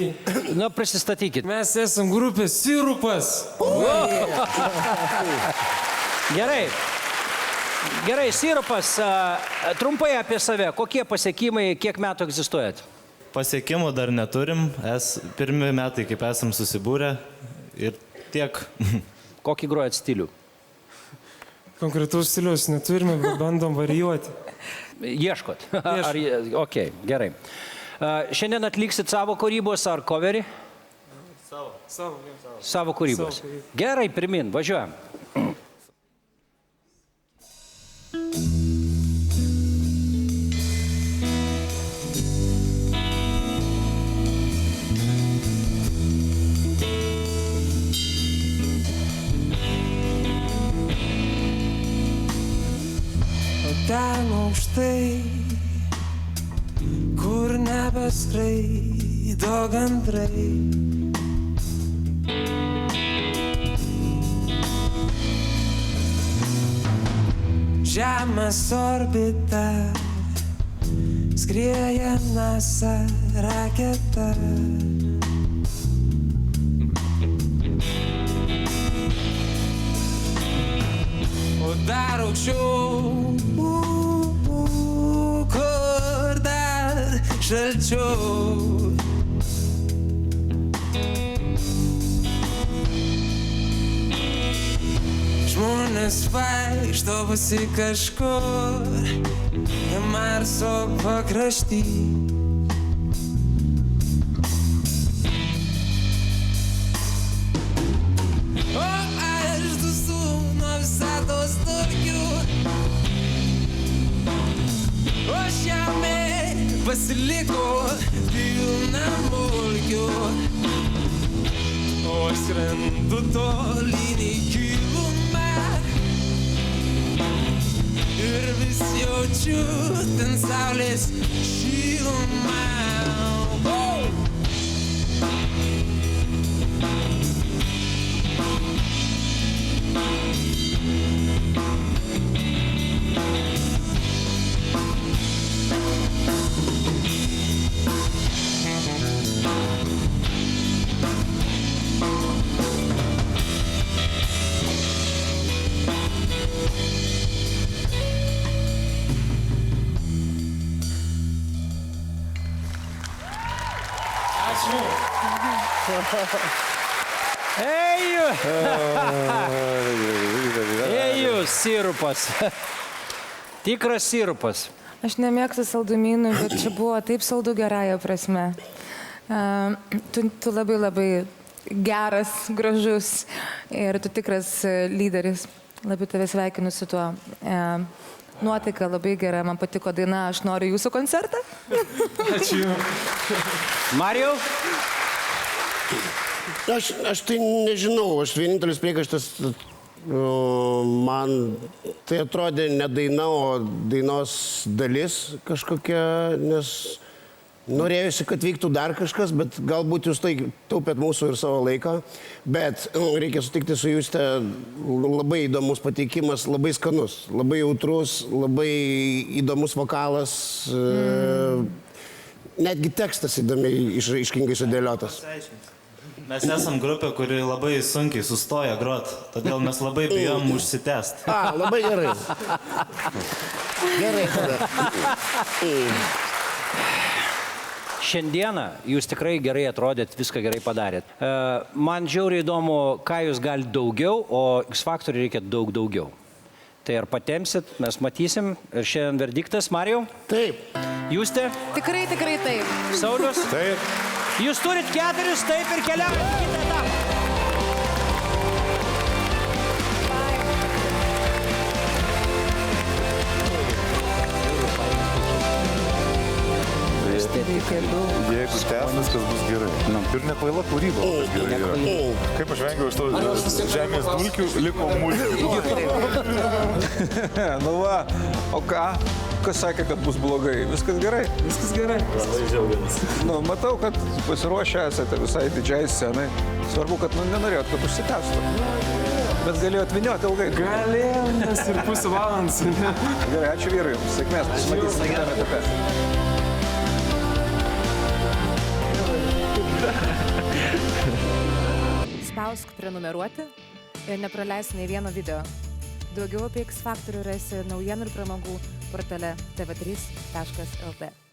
Sveiki. Nu, prisistatykit. Mes esam grupė Sirupas. Gerai. Gerai, Sirupas, trumpai apie save. Kokie pasiekimai, kiek metų egzistuojat? Pasiekimų dar neturim, pirmi metai, kaip esam susibūrę ir tiek. Kokį grojat stilių? Konkretaus stiliaus neturime, bet bandom varijuoti. Ieškot? Ok, gerai. Šiandien atliksit savo kūrybos ar coverį? Savo kūrybos. Gerai, pirmin, važiuojam. Ten aukštai, kur nebeskraido gandrai. Žemės orbita skrieja NASA raketa. O dar aukščiau, kur dar šalčiau. Žmonės vaikšto visi kažkur Marso pakrašty. O aš dusu nuo visatos dulkių, o žemė pasiliko pilna mulkių. O aš skrendu tolyn į gilumą ir vis jaučiu ten saulės šilumą. Eju, Sirupas. Tikras Sirupas. Aš nemėgstu saldumynų, bet čia buvo taip saldu gerąją prasme. Tu labai labai geras, gražus ir tu tikras lyderis. Labai tave sveikinu su tuo. Nuotaika labai gera, man patiko daina, aš noriu jūsų koncertą. Ačiū. Marijau? Aš tai nežinau, aš vienintelis priekaištas, man tai atrodė ne daina, o dainos dalis kažkokia, nes norėjusi, kad vyktų dar kažkas, bet galbūt jūs tai taupėt mūsų ir savo laiką, bet reikia sutikti su Juste, labai įdomus pateikimas, labai skanus, labai jautrus, labai įdomus vokalas, netgi tekstas įdomiai išraiškingai sudėliotas. Mes esam grupė, kuri labai sunkiai sustoja grot, todėl mes labai bijom užsitęst. Labai gerai. Gerai tada. Šiandieną jūs tikrai gerai atrodėt, viską gerai padarėt. Man žiauriai įdomu, ką jūs galite daugiau, o X Factoriui reikia daug daugiau. Tai ar patemsit, mes matysim. Ir šiandien verdiktas, Marijau? Taip. Juste? Tikrai taip. Saulius? Taip. Jūs turit 4, taip ir keliaujate į kitą etapą. Jeigu tęs, viskas bus gerai. Ir nekvaila kūryba gerai yra. Kaip aš vengiau iš to žemės dulkių, liko mulkių. Nu va, o ką? Kas sakė, kad bus blogai? Viskas gerai? Viskas gerai. Labai džiaugiamės. Nu, matau, kad pasiruošę esate visai didžiai scenai. Svarbu, kad nenorėjot, kad užsitęstų. Bet galėjot vynioti ilgai. Galėjom, nes ir pusę valandos. Gerai, ačiū vyrai. Sėkmės, pasimatysim kitame etape. spausk prenumeruoti ir nepraleis nei vieno video. Daugiau apie X Faktorių rasi naujienų ir pramogų portale tv3.lt.